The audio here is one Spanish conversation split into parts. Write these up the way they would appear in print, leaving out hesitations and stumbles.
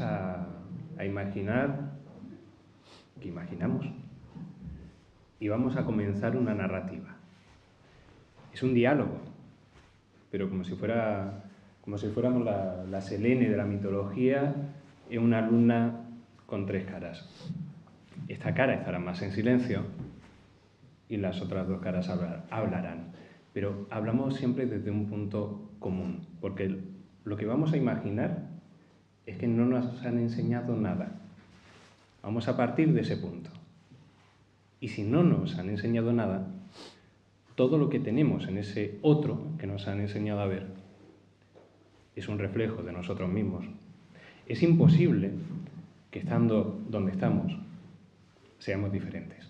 a imaginar que imaginamos y vamos a comenzar una narrativa. Es un diálogo, pero como si fuéramos la Selene de la mitología, es una luna con tres caras. Esta cara estará más en silencio y las otras dos caras hablarán. Pero hablamos siempre desde un punto común, porque lo que vamos a imaginar es que no nos han enseñado nada. Vamos a partir de ese punto. Y si no nos han enseñado nada, todo lo que tenemos en ese otro que nos han enseñado a ver es un reflejo de nosotros mismos. Es imposible que estando donde estamos seamos diferentes.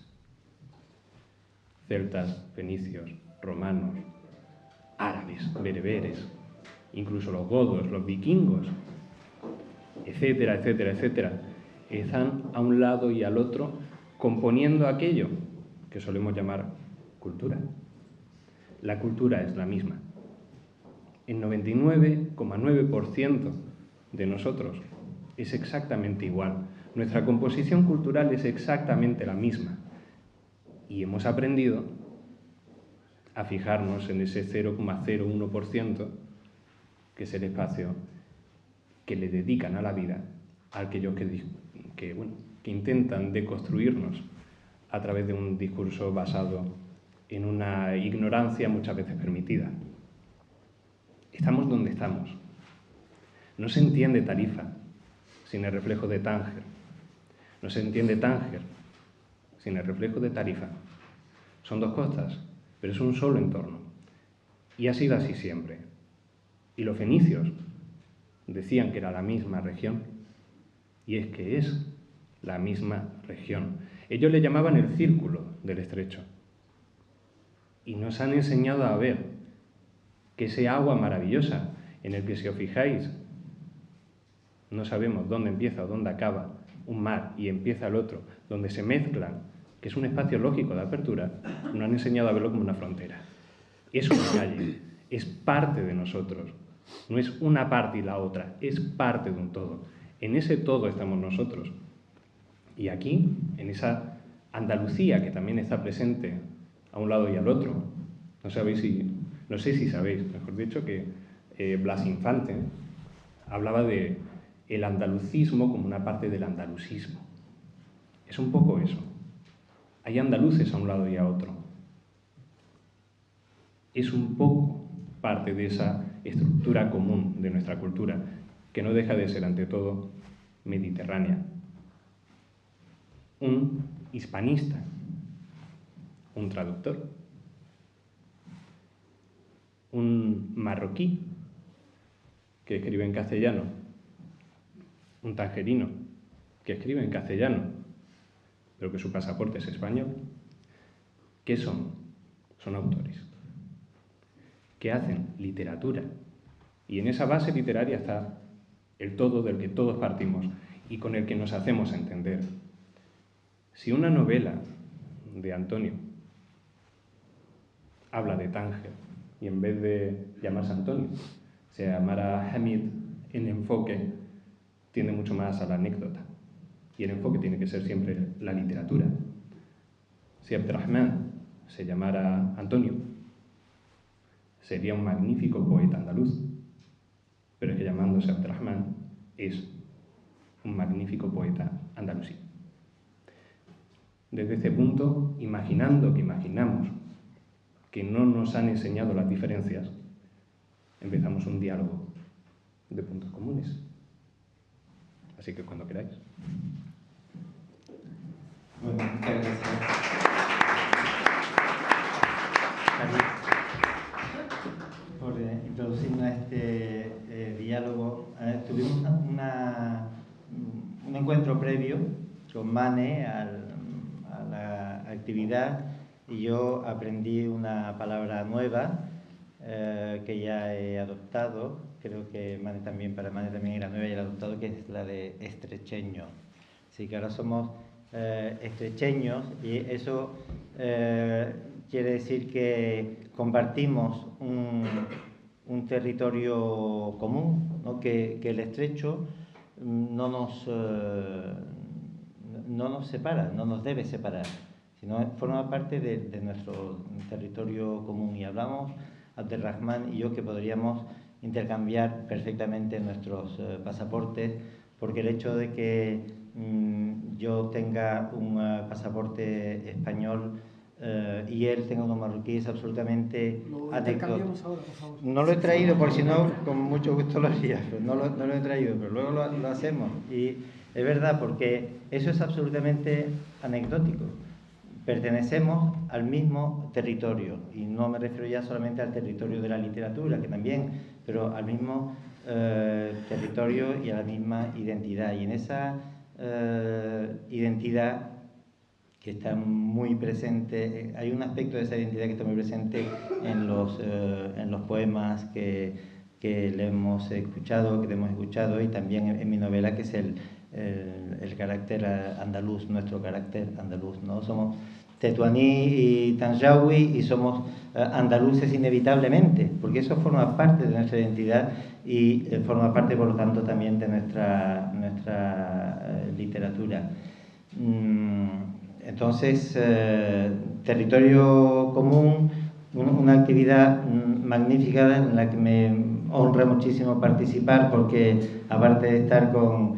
Celtas, fenicios, romanos, árabes, bereberes, incluso los godos, los vikingos, etcétera, etcétera, etcétera, están a un lado y al otro componiendo aquello que solemos llamar cultura. La cultura es la misma. El 99,9% de nosotros es exactamente igual. Nuestra composición cultural es exactamente la misma. Y hemos aprendido a fijarnos en ese 0,01%, que es el espacio que le dedican a la vida a aquellos que intentan deconstruirnos a través de un discurso basado en una ignorancia muchas veces permitida. Estamos donde estamos. No se entiende Tarifa sin el reflejo de Tánger. No se entiende Tánger sin el reflejo de Tarifa. Son dos costas, pero es un solo entorno. Y ha sido así siempre. Y los fenicios decían que era la misma región, y es que es la misma región. Ellos le llamaban el círculo del estrecho. Y nos han enseñado a ver que ese agua maravillosa en el que, si os fijáis, no sabemos dónde empieza o dónde acaba un mar y empieza el otro, donde se mezclan, que es un espacio lógico de apertura, nos han enseñado a verlo como una frontera. Es una calle, es parte de nosotros. No es una parte y la otra, es parte de un todo. En ese todo estamos nosotros. Y aquí, en esa Andalucía que también está presente a un lado y al otro, no sé si sabéis, mejor dicho, que Blas Infante hablaba de el andalucismo como una parte del andalusismo. Es un poco eso. Hay andaluces a un lado y a otro. Es un poco parte de esa estructura común de nuestra cultura, que no deja de ser, ante todo, mediterránea. Un hispanista, un traductor, un marroquí que escribe en castellano, un tangerino que escribe en castellano, pero que su pasaporte es español. ¿Qué son? Son autores que hacen literatura, y en esa base literaria está el todo del que todos partimos y con el que nos hacemos entender. Si una novela de Antonio habla de Tánger y en vez de llamarse Antonio se llamara Hamid, el enfoque tiende mucho más a la anécdota y el enfoque tiene que ser siempre la literatura. Si Abderrahmán se llamara Antonio, sería un magnífico poeta andaluz, pero es que llamándose Abderrahmán es un magnífico poeta andalusí. Desde este punto, imaginando que imaginamos que no nos han enseñado las diferencias, empezamos un diálogo de puntos comunes. Así que cuando queráis. Bueno, muchas gracias. Por introducirnos a este diálogo. Tuvimos un encuentro previo con Mane a la actividad y yo aprendí una palabra nueva que ya he adoptado. Creo que para Mane también era nueva y la he adoptado, que es la de estrecheño. Así que ahora somos estrecheños y eso quiere decir que compartimos un territorio común, ¿no? Que el estrecho no nos separa, no nos debe separar, sino forma parte de nuestro territorio común. Y hablamos, Abdelrahman y yo, que podríamos intercambiar perfectamente nuestros pasaportes, porque el hecho de que yo tenga un pasaporte español y él tenga uno marroquí es absolutamente anecdótico. No lo he traído, porque si no, con mucho gusto lo haría, pero no lo he traído, pero luego lo hacemos. Y es verdad, porque eso es absolutamente anecdótico. Pertenecemos al mismo territorio, y no me refiero ya solamente al territorio de la literatura, que también, pero al mismo territorio y a la misma identidad. Y en esa identidad que está muy presente, hay un aspecto de esa identidad que está muy presente en los poemas que le hemos escuchado, y también en mi novela, que es el carácter andaluz, nuestro carácter andaluz, ¿no? Somos tetuaní y tanjawi y somos andaluces inevitablemente, porque eso forma parte de nuestra identidad y forma parte, por lo tanto, también de nuestra literatura. Entonces, territorio común, una actividad magnífica en la que me honra muchísimo participar, porque aparte de estar de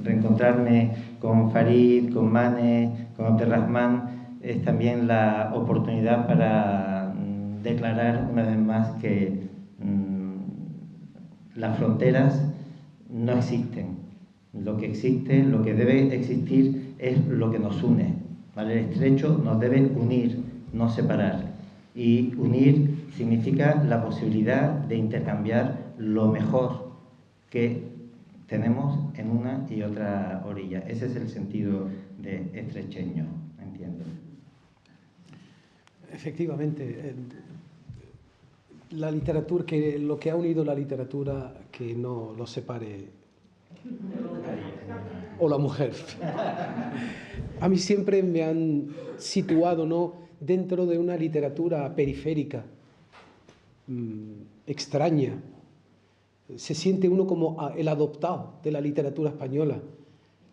reencontrarme con Farid, con Mane, con Abdelrahman, es también la oportunidad para declarar una vez más que las fronteras no existen. Lo que existe, lo que debe existir, es lo que nos une, ¿vale? El estrecho nos debe unir, no separar. Y unir significa la posibilidad de intercambiar lo mejor que tenemos en una y otra orilla. Ese es el sentido de estrecheño, entiendo. Efectivamente, la literatura, que lo que ha unido la literatura, que no lo separe, o la mujer. A mí siempre me han situado, ¿no?, dentro de una literatura periférica, extraña. Se siente uno como el adoptado de la literatura española,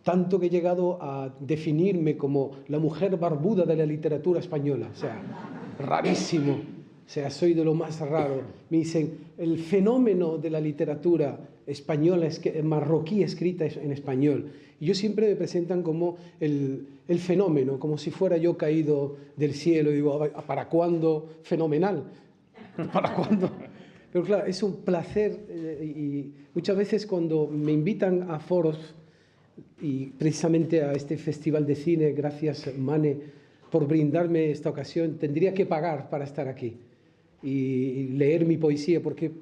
tanto que he llegado a definirme como la mujer barbuda de la literatura española. O sea, rarísimo. O sea, soy de lo más raro. Me dicen, el fenómeno de la literatura española, marroquí escrita en español. Y yo siempre me presentan como el fenómeno, como si fuera yo caído del cielo. Y digo, ¿para cuándo fenomenal? ¿Para cuándo? Pero claro, es un placer, y muchas veces cuando me invitan a foros, y precisamente a este festival de cine, gracias Mane por brindarme esta ocasión, tendría que pagar para estar aquí y leer mi poesía, porque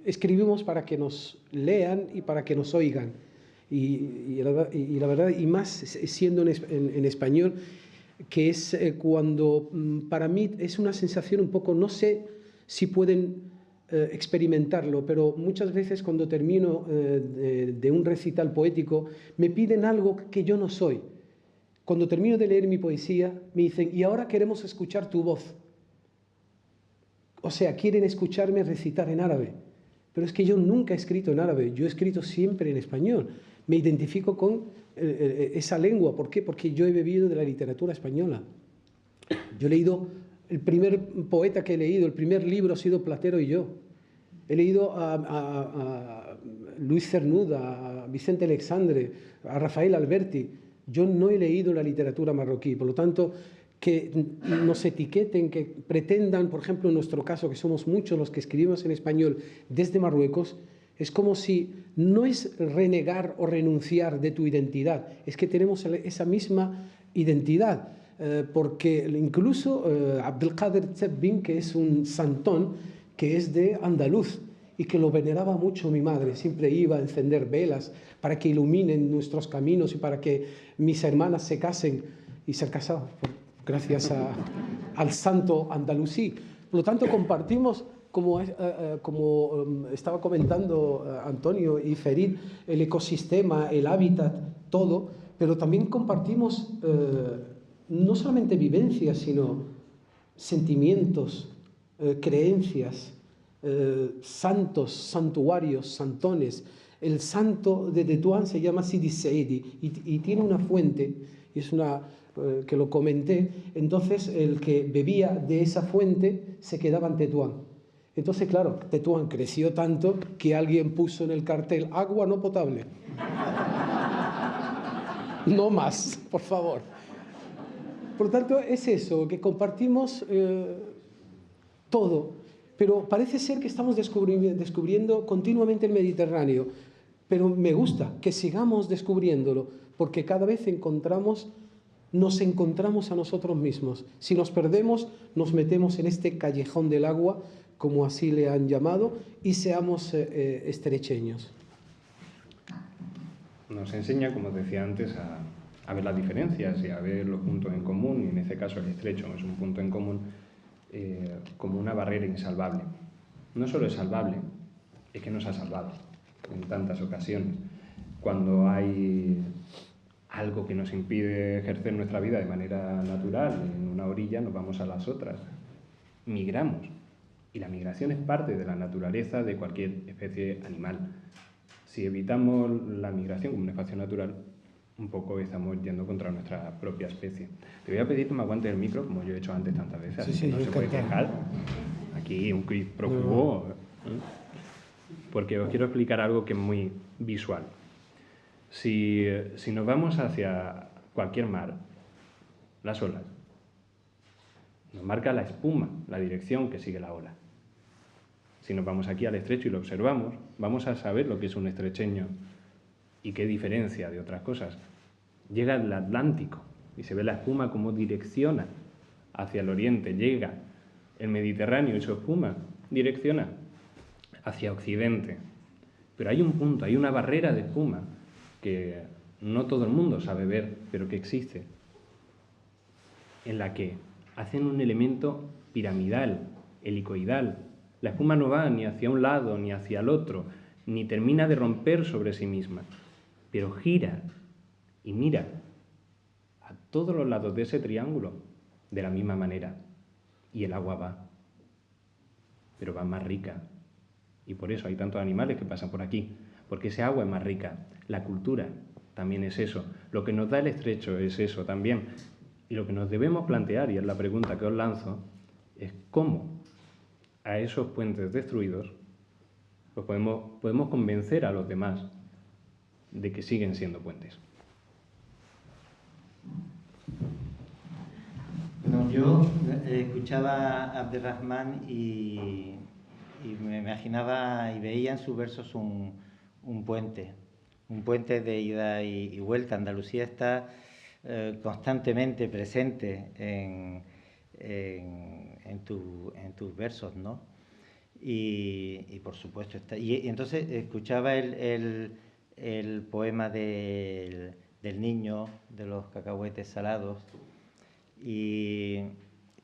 escribimos para que nos lean y para que nos oigan. Y la verdad, y más siendo en español, que es cuando para mí es una sensación un poco, no sé si pueden experimentarlo, pero muchas veces cuando termino de un recital poético me piden algo que yo no soy. Cuando termino de leer mi poesía me dicen, y ahora queremos escuchar tu voz. O sea, quieren escucharme recitar en árabe. Pero es que yo nunca he escrito en árabe, yo he escrito siempre en español. Me identifico con esa lengua. ¿Por qué? Porque yo he bebido de la literatura española. Yo he leído, el primer poeta que he leído, el primer libro ha sido Platero y yo. He leído a Luis Cernuda, a Vicente Alexandre, a Rafael Alberti. Yo no he leído la literatura marroquí, por lo tanto, que nos etiqueten, que pretendan, por ejemplo, en nuestro caso, que somos muchos los que escribimos en español desde Marruecos, es como si no es renegar o renunciar de tu identidad, es que tenemos esa misma identidad, porque incluso Abdelkader Tsebbin, que es un santón, que es de andaluz y que lo veneraba mucho mi madre, siempre iba a encender velas para que iluminen nuestros caminos y para que mis hermanas se casen y ser casadas, gracias al santo andalusí. Por lo tanto, compartimos, como estaba comentando Antonio y Ferid, el ecosistema, el hábitat, todo, pero también compartimos no solamente vivencias, sino sentimientos, creencias, santos, santuarios, santones. El santo de Tetuán se llama Sidi Seidi y tiene una fuente, y es una que lo comenté. Entonces el que bebía de esa fuente se quedaba en Tetuán. Entonces, claro, Tetuán creció tanto que alguien puso en el cartel agua no potable. No más, por favor. Por tanto, es eso, que compartimos todo. Pero parece ser que estamos descubriendo continuamente el Mediterráneo. Pero me gusta que sigamos descubriéndolo, porque cada vez nos encontramos a nosotros mismos. Si nos perdemos, nos metemos en este callejón del agua, como así le han llamado, y seamos estrecheños. Nos enseña, como decía antes, a ver las diferencias y a ver los puntos en común, y en este caso el estrecho es un punto en común, como una barrera insalvable. No solo es salvable, es que nos ha salvado en tantas ocasiones. Cuando hay algo que nos impide ejercer nuestra vida de manera natural en una orilla, nos vamos a las otras. Migramos. Y la migración es parte de la naturaleza de cualquier especie animal. Si evitamos la migración como un espacio natural, un poco estamos yendo contra nuestra propia especie. Te voy a pedir que me aguantes el micro, como yo he hecho antes tantas veces, Sí, así que no se puede quejar. Aquí un quid pro quo, porque os quiero explicar algo que es muy visual. Si nos vamos hacia cualquier mar, las olas, nos marca la espuma, la dirección que sigue la ola. Si nos vamos aquí al estrecho y lo observamos, vamos a saber lo que es un estrecheño y qué diferencia de otras cosas. Llega el Atlántico y se ve la espuma como direcciona hacia el oriente. Llega el Mediterráneo y su espuma direcciona hacia occidente. Pero hay un punto, hay una barrera de espuma que no todo el mundo sabe ver, pero que existe, en la que hacen un elemento piramidal, helicoidal. La espuma no va ni hacia un lado ni hacia el otro, ni termina de romper sobre sí misma, pero gira y mira a todos los lados de ese triángulo de la misma manera. Y el agua va, pero va más rica. Y por eso hay tantos animales que pasan por aquí, porque ese agua es más rica. La cultura también es eso. Lo que nos da el estrecho es eso también. Y lo que nos debemos plantear, y es la pregunta que os lanzo, es cómo a esos puentes destruidos pues podemos convencer a los demás de que siguen siendo puentes. Bueno, yo escuchaba a Abderrahmán y me imaginaba y veía en sus versos un puente de ida y vuelta. Andalucía está constantemente presente en tus versos, ¿no? Y por supuesto está. Y entonces escuchaba el poema del niño de los cacahuetes salados y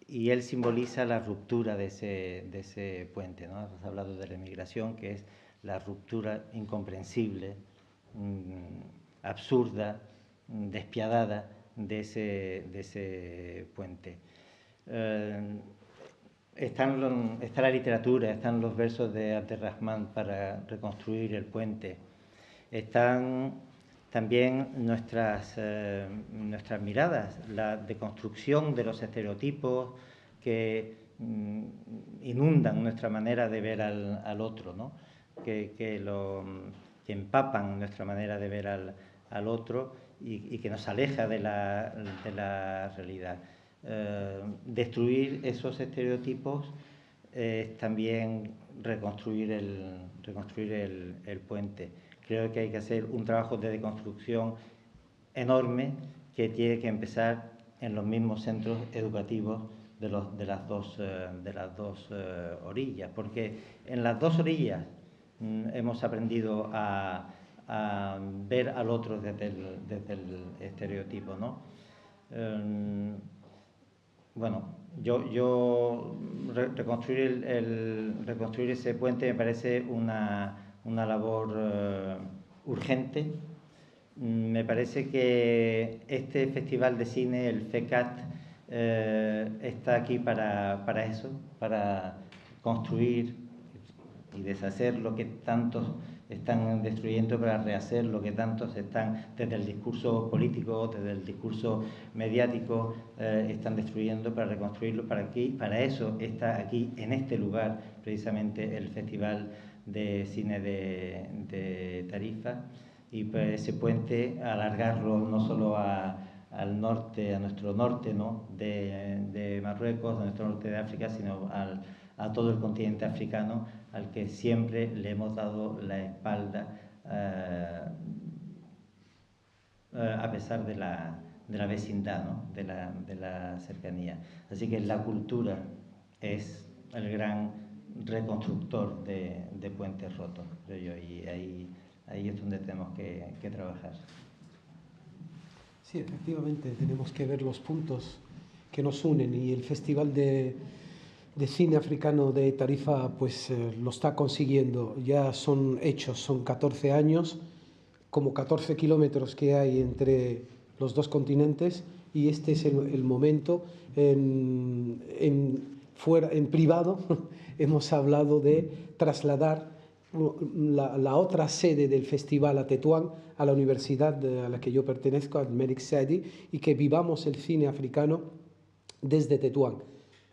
él simboliza la ruptura de ese puente, ¿no? Has hablado de la emigración, que es la ruptura incomprensible, absurda, despiadada de ese puente. Está la literatura, están los versos de Abderrahmán para reconstruir el puente. Están también nuestras miradas, la deconstrucción de los estereotipos que inundan nuestra manera de ver al otro, ¿no? que empapan nuestra manera de ver al otro y que nos aleja de la realidad. Destruir esos estereotipos es también reconstruir el puente. Creo que hay que hacer un trabajo de deconstrucción enorme que tiene que empezar en los mismos centros educativos de las dos orillas, porque en las dos orillas hemos aprendido a ver al otro desde el estereotipo, ¿no? Bueno, yo reconstruir ese puente me parece una labor urgente. Me parece que este festival de cine, el FECAT, está aquí para eso, para construir, y deshacer lo que tantos están destruyendo para rehacer lo que tantos están, desde el discurso político, desde el discurso mediático, están destruyendo para reconstruirlo. Para eso está aquí, en este lugar, precisamente el Festival de Cine de Tarifa, y pues ese puente alargarlo no solo al norte, a nuestro norte, ¿no?, de Marruecos, a nuestro norte de África, sino a todo el continente africano, al que siempre le hemos dado la espalda, a pesar de la vecindad, ¿no?, de la cercanía. Así que la cultura es el gran reconstructor de puentes rotos, creo yo, y ahí es donde tenemos que trabajar. Sí, efectivamente, tenemos que ver los puntos que nos unen, y el Festival de Cine Africano de Tarifa pues lo está consiguiendo. Ya son hechos, son 14 años, como 14 kilómetros que hay entre los dos continentes, y este es el momento. En privado hemos hablado de trasladar la otra sede del festival a Tetuán, a la universidad a la que yo pertenezco, al Melik Sadi, y que vivamos el cine africano desde Tetuán.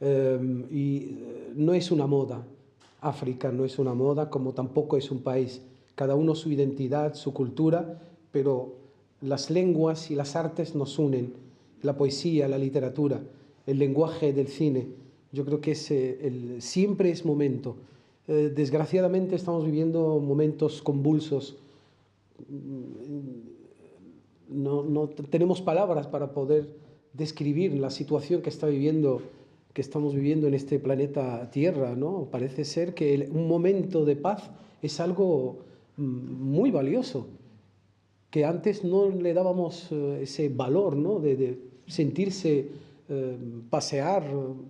No es una moda, África no es una moda, como tampoco es un país. Cada uno su identidad, su cultura, pero las lenguas y las artes nos unen. La poesía, la literatura, el lenguaje del cine. Yo creo que siempre es momento. Desgraciadamente estamos viviendo momentos convulsos. No tenemos palabras para poder describir la situación que estamos viviendo en este planeta Tierra, ¿no? Parece ser que un momento de paz es algo muy valioso, que antes no le dábamos ese valor, ¿no?, de sentirse pasear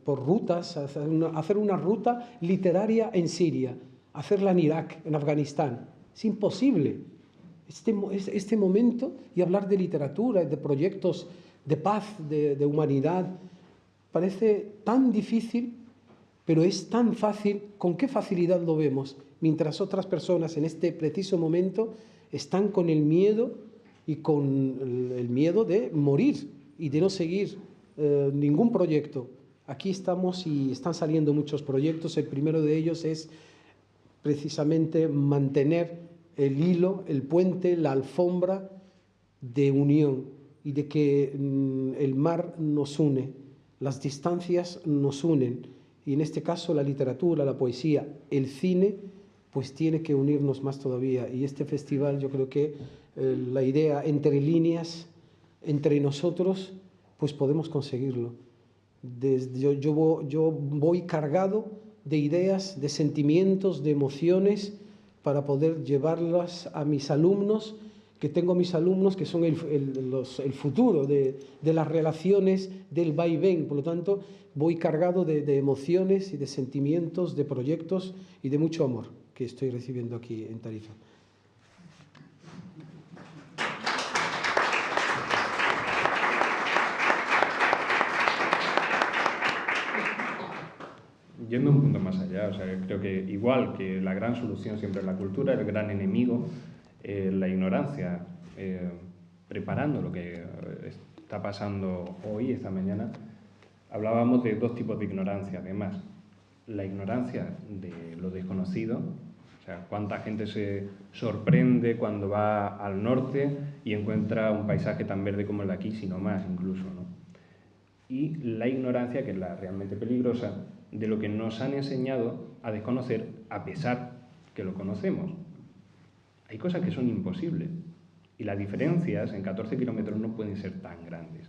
por rutas, hacer una ruta literaria en Siria, hacerla en Irak, en Afganistán. Es imposible. Este momento, y hablar de literatura, de proyectos de paz, de humanidad, parece tan difícil, pero es tan fácil. ¿Con qué facilidad lo vemos? Mientras otras personas en este preciso momento están con el miedo, y con el miedo de morir y de no seguir ningún proyecto. Aquí estamos y están saliendo muchos proyectos. El primero de ellos es precisamente mantener el hilo, el puente, la alfombra de unión, y de que el mar nos une, las distancias nos unen, y en este caso la literatura, la poesía, el cine, pues tiene que unirnos más todavía. Y este festival, yo creo que la idea, entre líneas, entre nosotros, pues podemos conseguirlo. Yo voy cargado de ideas, de sentimientos, de emociones, para poder llevarlas a mis alumnos, que tengo mis alumnos que son el futuro de las relaciones, del vaivén. Por lo tanto, voy cargado de emociones y de sentimientos, de proyectos y de mucho amor que estoy recibiendo aquí en Tarifa. Yendo un punto más allá, o sea, creo que igual que la gran solución siempre es la cultura, el gran enemigo, la ignorancia, preparando lo que está pasando hoy, esta mañana, hablábamos de dos tipos de ignorancia, además. La ignorancia de lo desconocido, o sea, cuánta gente se sorprende cuando va al norte y encuentra un paisaje tan verde como el de aquí, sino más incluso, ¿no? Y la ignorancia, que es la realmente peligrosa, de lo que nos han enseñado a desconocer, a pesar que lo conocemos. Hay cosas que son imposibles, y las diferencias en 14 kilómetros no pueden ser tan grandes.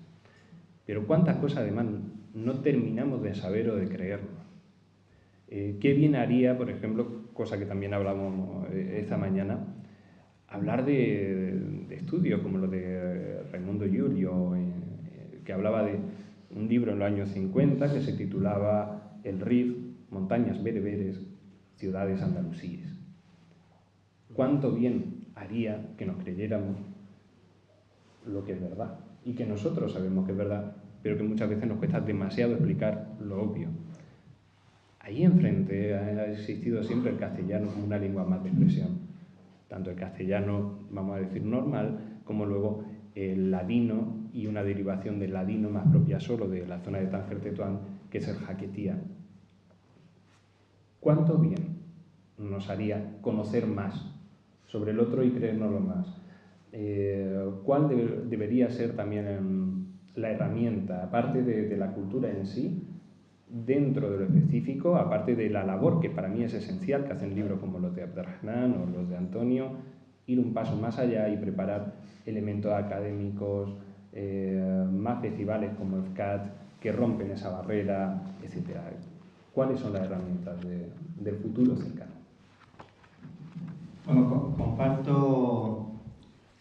Pero cuántas cosas además no terminamos de saber o de creernos. ¿Qué bien haría, por ejemplo, cosa que también hablamos esta mañana, hablar de estudios como los de Raimundo Giulio, que hablaba de un libro en los años 50 que se titulaba El Rif, montañas bereberes, ciudades andalusíes. Cuánto bien haría que nos creyéramos lo que es verdad, y que nosotros sabemos que es verdad, pero que muchas veces nos cuesta demasiado explicar lo obvio. ahí enfrente ha existido siempre el castellano como una lengua más de expresión. Tanto el castellano, vamos a decir, normal, como luego el ladino y una derivación del ladino más propia solo de la zona de Tánger-Tetuán, que es el jaquetía. ¿Cuánto bien nos haría conocer más sobre el otro y creérnoslo más? ¿Cuál debería ser también la herramienta, aparte de la cultura en sí, dentro de lo específico, aparte de la labor que para mí es esencial, que hacen libros como los de Abderrahmán o los de Antonio, ir un paso más allá y preparar elementos académicos más festivales como el FCAT, que rompen esa barrera, etc. ¿Cuáles son las herramientas del futuro cercano? Bueno, comparto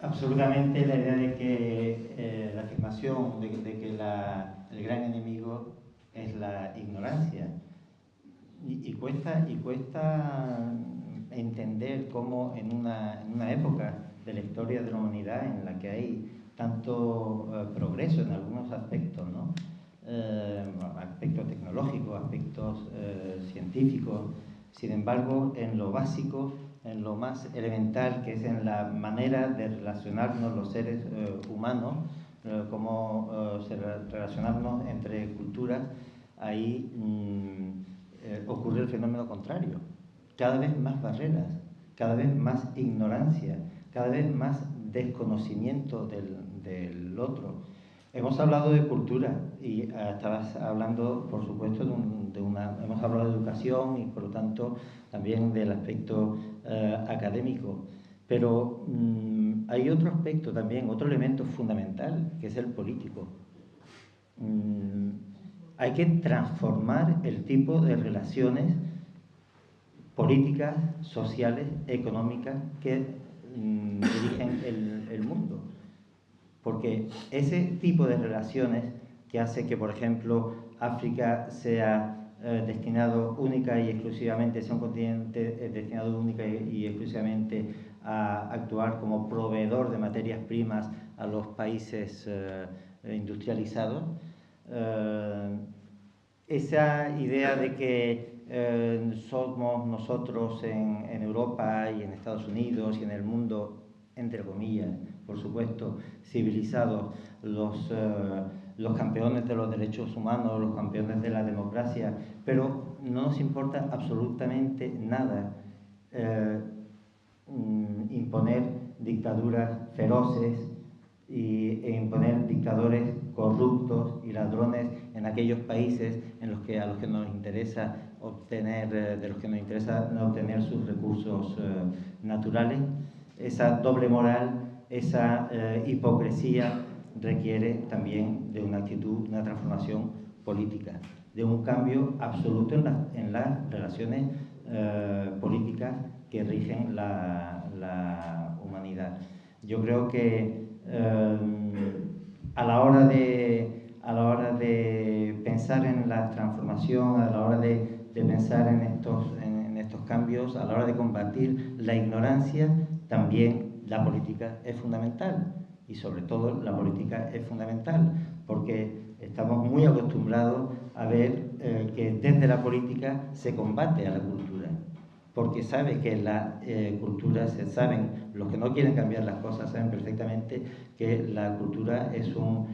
absolutamente la idea de que la afirmación de que el gran enemigo es la ignorancia. Y cuesta entender cómo en una época de la historia de la humanidad en la que hay tanto progreso en algunos aspectos, ¿no? Aspectos tecnológicos, aspectos científicos, sin embargo, en lo básico, en lo más elemental, que es en la manera de relacionarnos los seres humanos, cómo relacionarnos entre culturas, ahí ocurre el fenómeno contrario. Cada vez más barreras, cada vez más ignorancia, cada vez más desconocimiento del otro. Hemos hablado de cultura y estabas hablando, por supuesto, hemos hablado de educación y, por lo tanto, también del aspecto académico. Pero hay otro aspecto también, otro elemento fundamental, que es el político. Hay que transformar el tipo de relaciones políticas, sociales, económicas que dirigen el mundo. Porque ese tipo de relaciones que hace que, por ejemplo, África sea destinado única y exclusivamente, sea un continente destinado única y exclusivamente a actuar como proveedor de materias primas a los países industrializados, esa idea de que somos nosotros en Europa y en Estados Unidos y en el mundo, entre comillas, por supuesto, civilizados, los campeones de los derechos humanos, los campeones de la democracia, pero no nos importa absolutamente nada imponer dictaduras feroces e imponer dictadores corruptos y ladrones en aquellos países a los que nos interesa obtener, obtener sus recursos naturales. Esa doble moral, esa hipocresía requiere también de una actitud, una transformación política, de un cambio absoluto en las relaciones políticas que rigen la humanidad. Yo creo que a la hora de pensar en la transformación, a la hora de pensar en estos cambios, a la hora de combatir la ignorancia, también la política es fundamental. Y sobre todo la política es fundamental porque estamos muy acostumbrados a ver que desde la política se combate a la cultura, porque sabe que la cultura, los que no quieren cambiar las cosas saben perfectamente que la cultura es un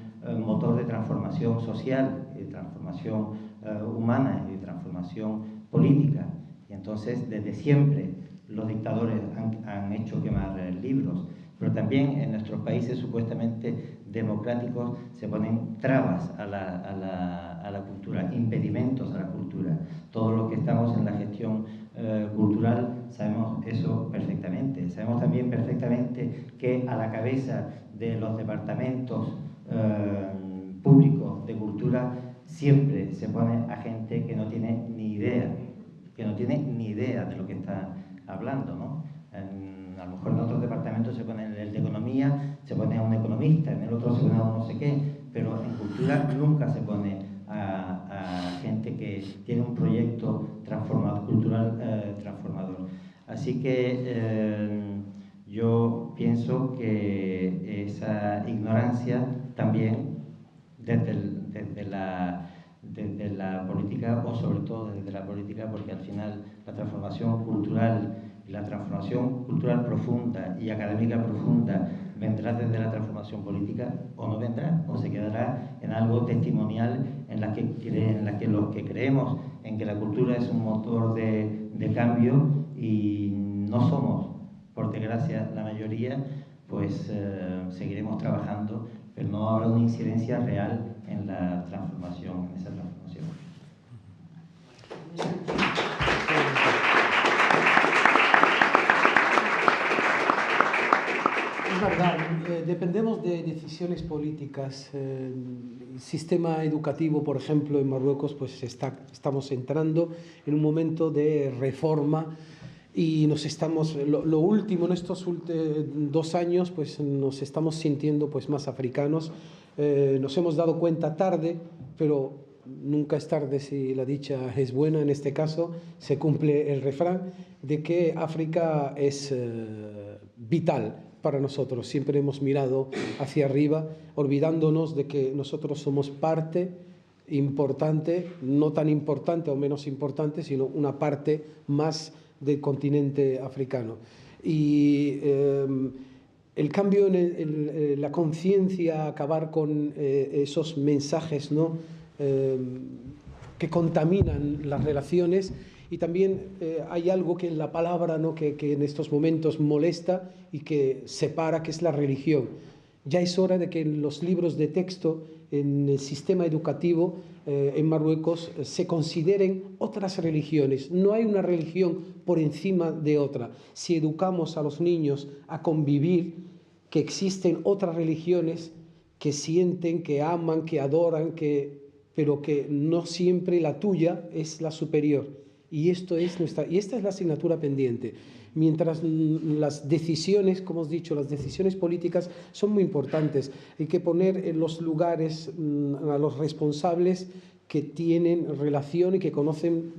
motor de transformación social, de transformación humana y de transformación política. Y entonces, desde siempre, los dictadores han hecho quemar libros, pero también en nuestros países supuestamente democráticos se ponen trabas a la cultura, impedimentos a la cultura. Todos los que estamos en la gestión cultural sabemos eso perfectamente. Sabemos también perfectamente que a la cabeza de los departamentos públicos de cultura siempre se pone a gente que no tiene ni idea, de lo que está hablando, ¿no? A lo mejor en otros departamentos se pone el de economía, se pone a un economista, en el otro se pone a un no sé qué, pero en cultura nunca se pone a gente que tiene un proyecto cultural transformador. Así que yo pienso que esa ignorancia también desde desde la política, o sobre todo desde la política, porque al final la transformación cultural y la transformación cultural profunda y académica profunda vendrá desde la transformación política o no vendrá, o se quedará en algo testimonial en la que los que creemos en que la cultura es un motor de cambio y no somos, por desgracia, la mayoría, pues seguiremos trabajando, pero no habrá una incidencia real en la transformación, en esa transformación. Es verdad, dependemos de decisiones políticas. El sistema educativo, por ejemplo, en Marruecos, pues estamos entrando en un momento de reforma y lo último en estos 2 años, pues nos estamos sintiendo pues más africanos. Nos hemos dado cuenta tarde, pero nunca es tarde si la dicha es buena. En este caso se cumple el refrán de que África es vital para nosotros. Siempre hemos mirado hacia arriba, olvidándonos de que nosotros somos parte importante, no tan importante o menos importante, sino una parte más del continente africano. Y el cambio en la conciencia, acabar con esos mensajes, ¿no? Que contaminan las relaciones. Y también hay algo que en la palabra, ¿no? que en estos momentos molesta y que separa, que es la religión. Ya es hora de que en los libros de texto, en el sistema educativo en Marruecos, se consideren otras religiones. No hay una religión por encima de otra. Si educamos a los niños a convivir, que existen otras religiones que sienten, que aman, que adoran, pero que no siempre la tuya es la superior. Y esta es la asignatura pendiente. Mientras las decisiones, como os he dicho, las decisiones políticas son muy importantes. Hay que poner en los lugares a los responsables que tienen relación y que conocen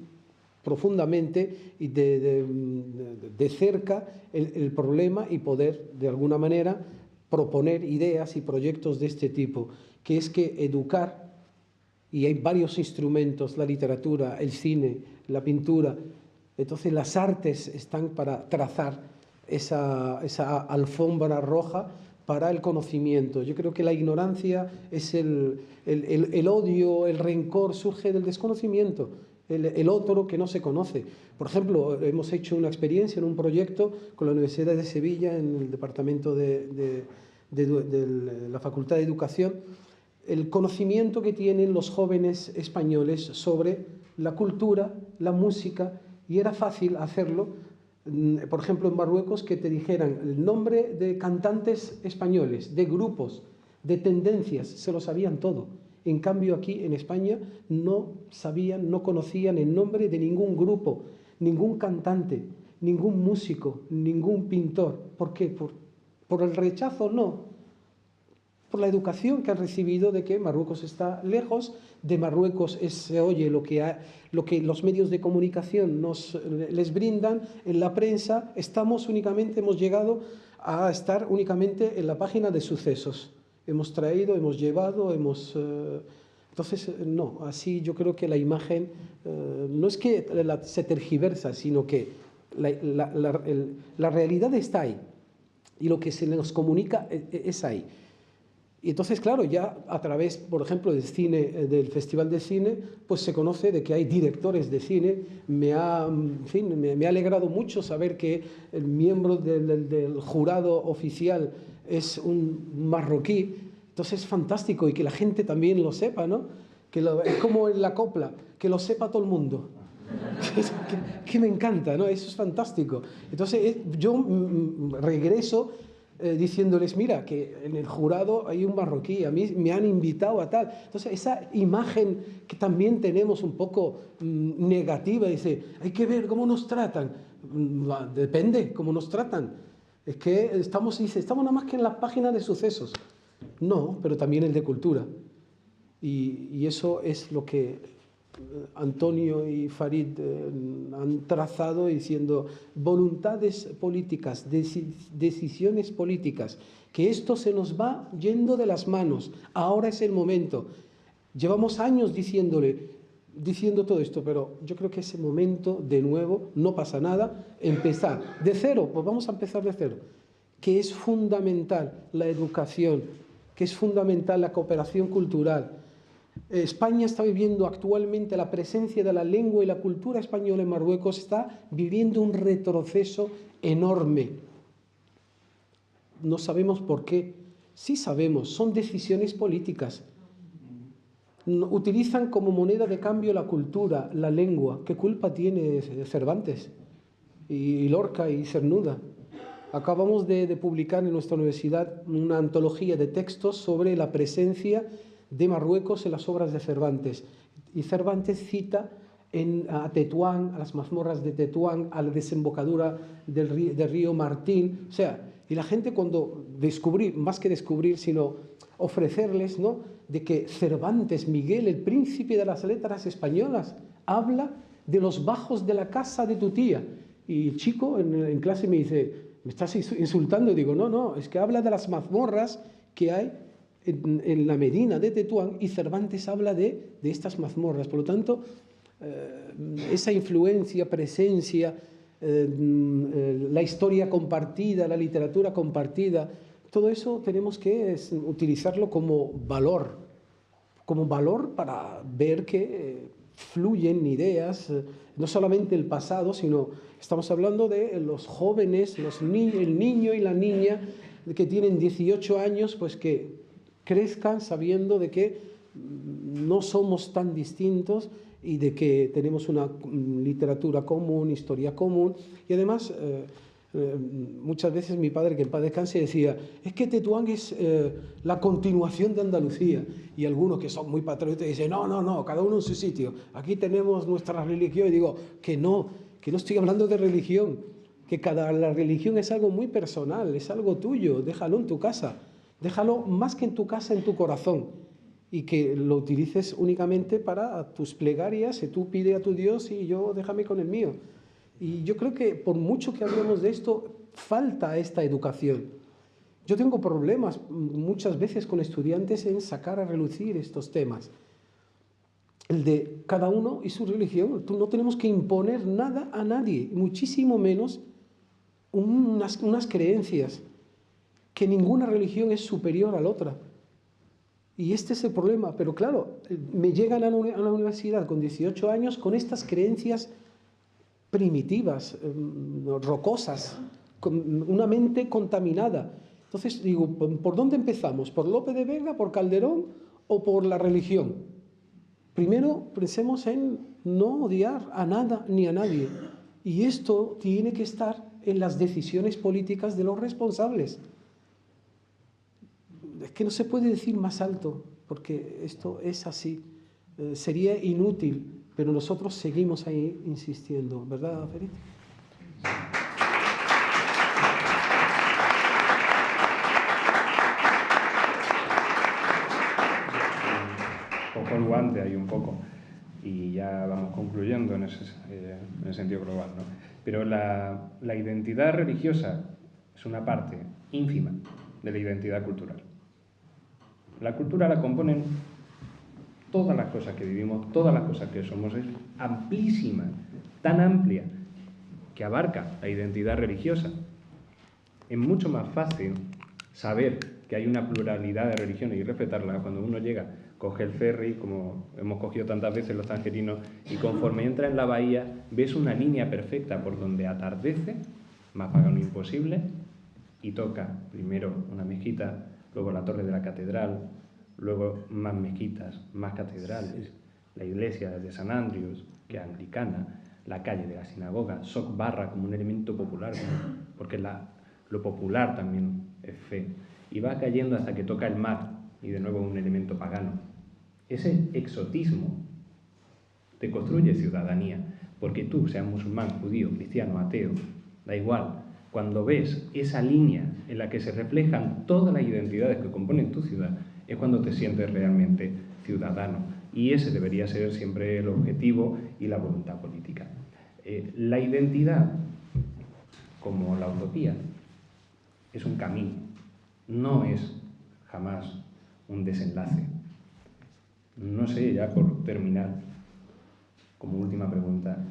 profundamente y de cerca el problema, y poder de alguna manera proponer ideas y proyectos de este tipo, que es que educar, y hay varios instrumentos, la literatura, el cine, la pintura. Entonces las artes están para trazar esa alfombra roja para el conocimiento. Yo creo que la ignorancia es el odio, el rencor surge del desconocimiento, el otro que no se conoce. Por ejemplo, hemos hecho una experiencia en un proyecto con la Universidad de Sevilla, en el departamento de la Facultad de Educación, el conocimiento que tienen los jóvenes españoles sobre la cultura, la música, y era fácil hacerlo, por ejemplo, en Marruecos, que te dijeran el nombre de cantantes españoles, de grupos, de tendencias, se lo sabían todo. En cambio, aquí en España no sabían, no conocían el nombre de ningún grupo, ningún cantante, ningún músico, ningún pintor. ¿Por qué? ¿Por el rechazo? No. Por la educación que han recibido de que Marruecos está lejos, de Marruecos se oye lo que los medios de comunicación les brindan, en la prensa hemos llegado a estar únicamente en la página de sucesos. Hemos traído, hemos llevado, entonces, no, así yo creo que la imagen no es que se tergiversa, sino que la realidad está ahí y lo que se nos comunica es ahí. Y entonces, claro, ya a través, por ejemplo, del cine, del Festival de Cine, pues se conoce de que hay directores de cine. Me ha alegrado mucho saber que el miembro del jurado oficial es un marroquí. Entonces es fantástico, y que la gente también lo sepa, ¿no? Es como en la copla, que lo sepa todo el mundo. que me encanta, ¿no? Eso es fantástico. Entonces yo regreso diciéndoles, mira, que en el jurado hay un marroquí, a mí me han invitado a tal. Entonces esa imagen que también tenemos un poco negativa, dice, hay que ver cómo nos tratan. Depende cómo nos tratan. Es que estamos nada más que en la página de sucesos. No, pero también el de cultura. Y eso es lo que Antonio y Farid han trazado, diciendo voluntades políticas, decisiones políticas, que esto se nos va yendo de las manos. Ahora es el momento. Llevamos años diciendo todo esto, pero yo creo que ese momento, de nuevo, no pasa nada, empezar de cero, pues vamos a empezar de cero, que es fundamental la educación, que es fundamental la cooperación cultural. España está viviendo actualmente, la presencia de la lengua y la cultura española en Marruecos está viviendo un retroceso enorme. No sabemos por qué. Sí sabemos, son decisiones políticas. Utilizan como moneda de cambio la cultura, la lengua. ¿Qué culpa tiene Cervantes y Lorca y Cernuda? Acabamos de publicar en nuestra universidad una antología de textos sobre la presencia de Marruecos en las obras de Cervantes. Y Cervantes cita a Tetuán, a las mazmorras de Tetuán, a la desembocadura del río Martín. O sea, y la gente cuando descubrir, más que descubrir, sino ofrecerles, ¿no?, de que Cervantes, Miguel, el príncipe de las letras españolas, habla de los bajos de la casa de tu tía. Y el chico en clase me dice, ¿me estás insultando? Y digo, no, es que habla de las mazmorras que hay en la Medina de Tetuán, y Cervantes habla de estas mazmorras. Por lo tanto, esa influencia, presencia, la historia compartida, la literatura compartida, todo eso tenemos que utilizarlo como valor para ver que fluyen ideas, no solamente el pasado, sino estamos hablando de los jóvenes, el niño y la niña que tienen 18 años, pues que crezcan sabiendo de que no somos tan distintos y de que tenemos una literatura común, historia común. Y además, muchas veces mi padre, que en paz descanse, decía, es que Tetuán es la continuación de Andalucía. Y algunos que son muy patriotas dicen, no, cada uno en su sitio, aquí tenemos nuestra religión. Y digo, que no estoy hablando de religión, que la religión es algo muy personal, es algo tuyo, déjalo en tu casa, déjalo más que en tu casa, en tu corazón, y que lo utilices únicamente para tus plegarias, y tú pide a tu Dios y yo déjame con el mío. Y yo creo que por mucho que hablemos de esto, falta esta educación. Yo tengo problemas muchas veces con estudiantes en sacar a relucir estos temas. El de cada uno y su religión. No tenemos que imponer nada a nadie, muchísimo menos unas creencias, que ninguna religión es superior a la otra. Y este es el problema. Pero claro, me llegan a la universidad con 18 años con estas creencias primitivas, rocosas, con una mente contaminada. Entonces digo, ¿por dónde empezamos? ¿Por Lope de Vega, por Calderón o por la religión? Primero pensemos en no odiar a nada ni a nadie. Y esto tiene que estar en las decisiones políticas de los responsables. Es que no se puede decir más alto, porque esto es así. Sería inútil. Pero nosotros seguimos ahí insistiendo, ¿verdad, Ferit? Poco guante hay un poco, y ya vamos concluyendo en ese sentido global, ¿no? Pero la identidad religiosa es una parte ínfima de la identidad cultural. La cultura la componen todas las cosas que vivimos, todas las cosas que somos, es amplísima, tan amplia, que abarca la identidad religiosa. Es mucho más fácil saber que hay una pluralidad de religiones y respetarla cuando uno llega, coge el ferry, como hemos cogido tantas veces los tangerinos, y conforme entra en la bahía, ves una línea perfecta por donde atardece, más pagano imposible, y toca primero una mezquita, luego la torre de la catedral, luego más mezquitas, más catedrales, la iglesia de San Andrews, que es anglicana, la calle de la sinagoga, Soc Barra como un elemento popular, porque lo popular también es fe, y va cayendo hasta que toca el mar, y de nuevo un elemento pagano. Ese exotismo te construye ciudadanía, porque tú, seas musulmán, judío, cristiano, ateo, da igual. Cuando ves esa línea en la que se reflejan todas las identidades que componen tu ciudad, es cuando te sientes realmente ciudadano. Y ese debería ser siempre el objetivo y la voluntad política. La identidad, como la utopía, es un camino, no es jamás un desenlace. No sé, ya por terminar, como última pregunta,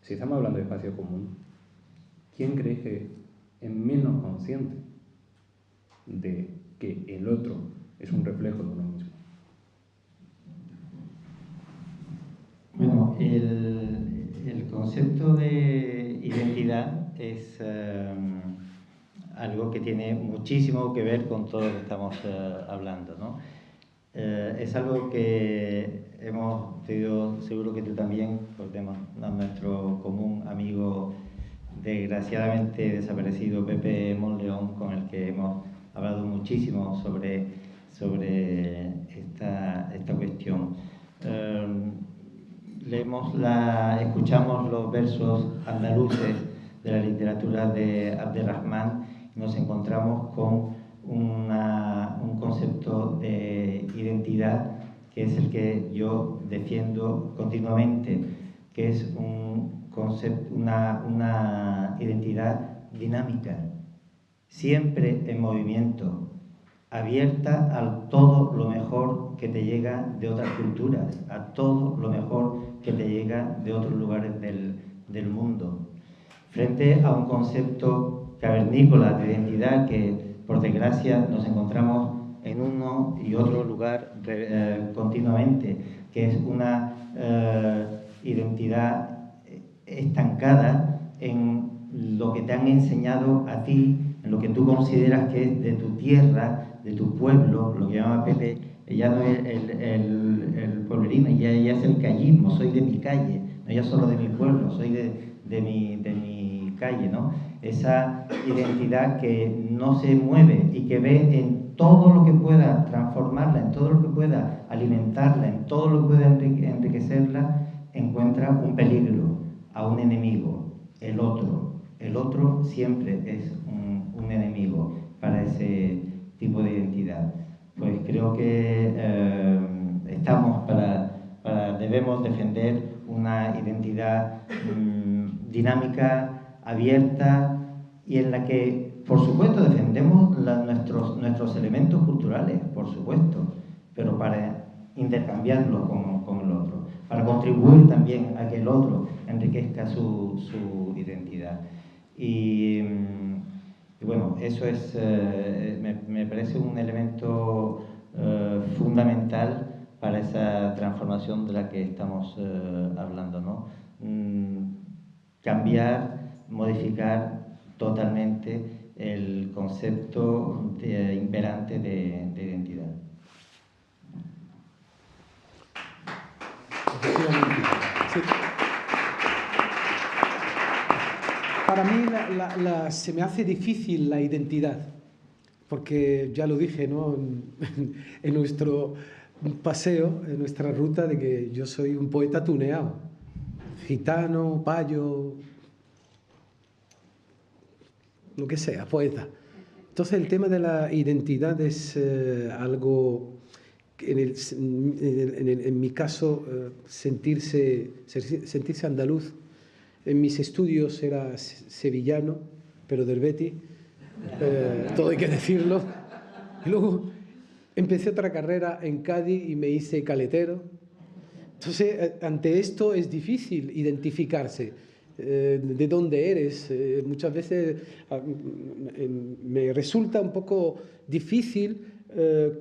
si estamos hablando de espacio común, ¿quién cree que es menos consciente de que el otro es un reflejo de uno mismo? Bueno, el concepto de identidad es algo que tiene muchísimo que ver con todo lo que estamos hablando, ¿no? Es algo que hemos tenido, seguro que tú también, porque tenemos a nuestro común amigo desgraciadamente desaparecido Pepe Monleón, con el que hemos hablado muchísimo sobre esta cuestión. Escuchamos los versos andaluces de la literatura de Abderrahmán y nos encontramos con un concepto de identidad que es el que yo defiendo continuamente, que es una identidad dinámica, siempre en movimiento, abierta a todo lo mejor que te llega de otras culturas, a todo lo mejor que te llega de otros lugares del mundo. Frente a un concepto cavernícola de identidad que, por desgracia, nos encontramos en uno y otro lugar continuamente, que es una identidad estancada en lo que te han enseñado a ti, en lo que tú consideras que es de tu tierra, de tu pueblo, lo que llama Pepe, ya no es el pueblerino, ya es el callismo, soy de mi calle, no ya solo de mi pueblo, soy de mi calle, ¿no? Esa identidad que no se mueve y que ve en todo lo que pueda transformarla, en todo lo que pueda alimentarla, en todo lo que pueda enriquecerla, encuentra un peligro, a un enemigo, el otro. El otro siempre es un enemigo para ese tipo de identidad. Pues creo que debemos defender una identidad dinámica, abierta y en la que, por supuesto, defendemos nuestros elementos culturales, por supuesto, pero para intercambiarlos con el otro, para contribuir también a que el otro enriquezca su identidad. Y bueno, eso es, me parece un elemento fundamental para esa transformación de la que estamos hablando, ¿no? Cambiar, modificar totalmente el concepto imperante de identidad. Sí. Para mí se me hace difícil la identidad, porque ya lo dije, ¿no? en nuestro paseo, en nuestra ruta, de que yo soy un poeta tuneado, gitano, payo, lo que sea, poeta. Entonces el tema de la identidad es algo que en mi caso sentirse andaluz. En mis estudios era sevillano, pero del Betis, todo hay que decirlo. Y luego empecé otra carrera en Cádiz y me hice caletero. Entonces, ante esto es difícil identificarse. De dónde eres. Muchas veces me resulta un poco difícil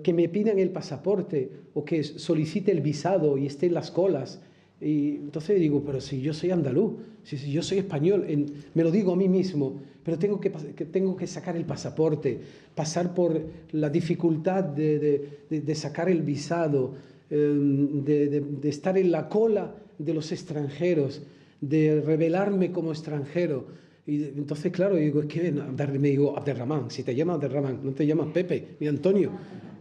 que me pidan el pasaporte o que solicite el visado y esté en las colas. Y entonces digo, pero si yo soy andaluz, si yo soy español, me lo digo a mí mismo, pero tengo que sacar el pasaporte, pasar por la dificultad de sacar el visado, de estar en la cola de los extranjeros, de revelarme como extranjero. Y entonces, claro, digo, es que me digo, Abderrahmán, si te llamas Abderrahmán, no te llamas Pepe ni Antonio.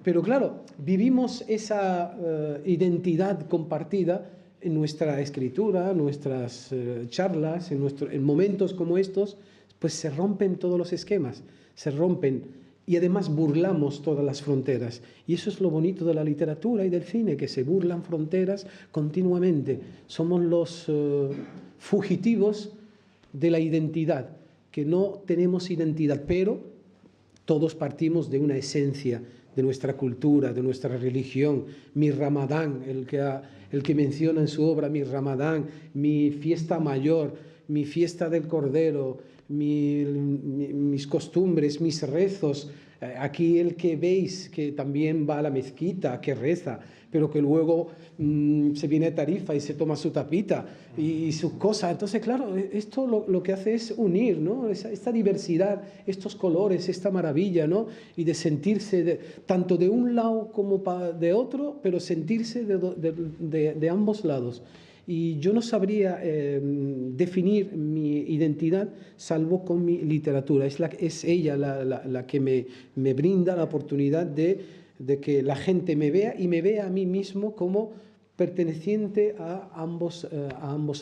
Pero claro, vivimos esa identidad compartida en nuestra escritura, nuestras charlas, en momentos como estos, pues se rompen todos los esquemas, se rompen y además burlamos todas las fronteras. Y eso es lo bonito de la literatura y del cine, que se burlan fronteras continuamente. Somos los fugitivos de la identidad, que no tenemos identidad, pero todos partimos de una esencia de nuestra cultura, de nuestra religión, mi Ramadán, el que menciona en su obra mi Ramadán, mi fiesta mayor, mi fiesta del Cordero, mis costumbres, mis rezos. Aquí el que veis que también va a la mezquita, que reza, pero que luego se viene a Tarifa y se toma su tapita y sus cosas. Entonces, claro, esto lo que hace es unir, ¿no? Esta diversidad, estos colores, esta maravilla, ¿no? Y de sentirse tanto de un lado como de otro, pero sentirse de ambos lados. Y yo no sabría definir mi identidad salvo con mi literatura. Es ella la que me brinda la oportunidad de que la gente me vea y me vea a mí mismo como perteneciente a ambos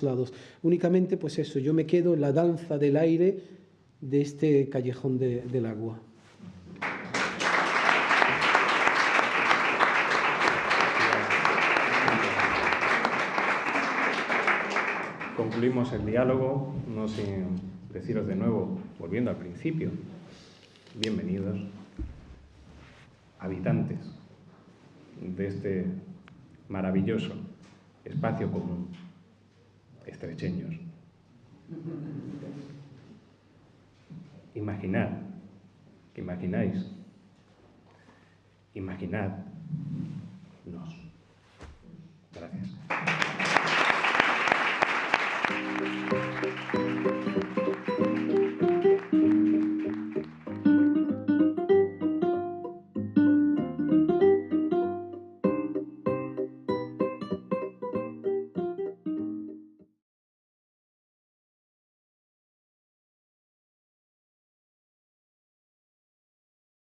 lados. Únicamente, pues eso, yo me quedo en la danza del aire de este callejón del agua. Concluimos el diálogo, no sin deciros de nuevo, volviendo al principio, bienvenidos, habitantes de este maravilloso espacio común, estrecheños. Imaginad, ¿qué imagináis? Imaginadnos. Gracias.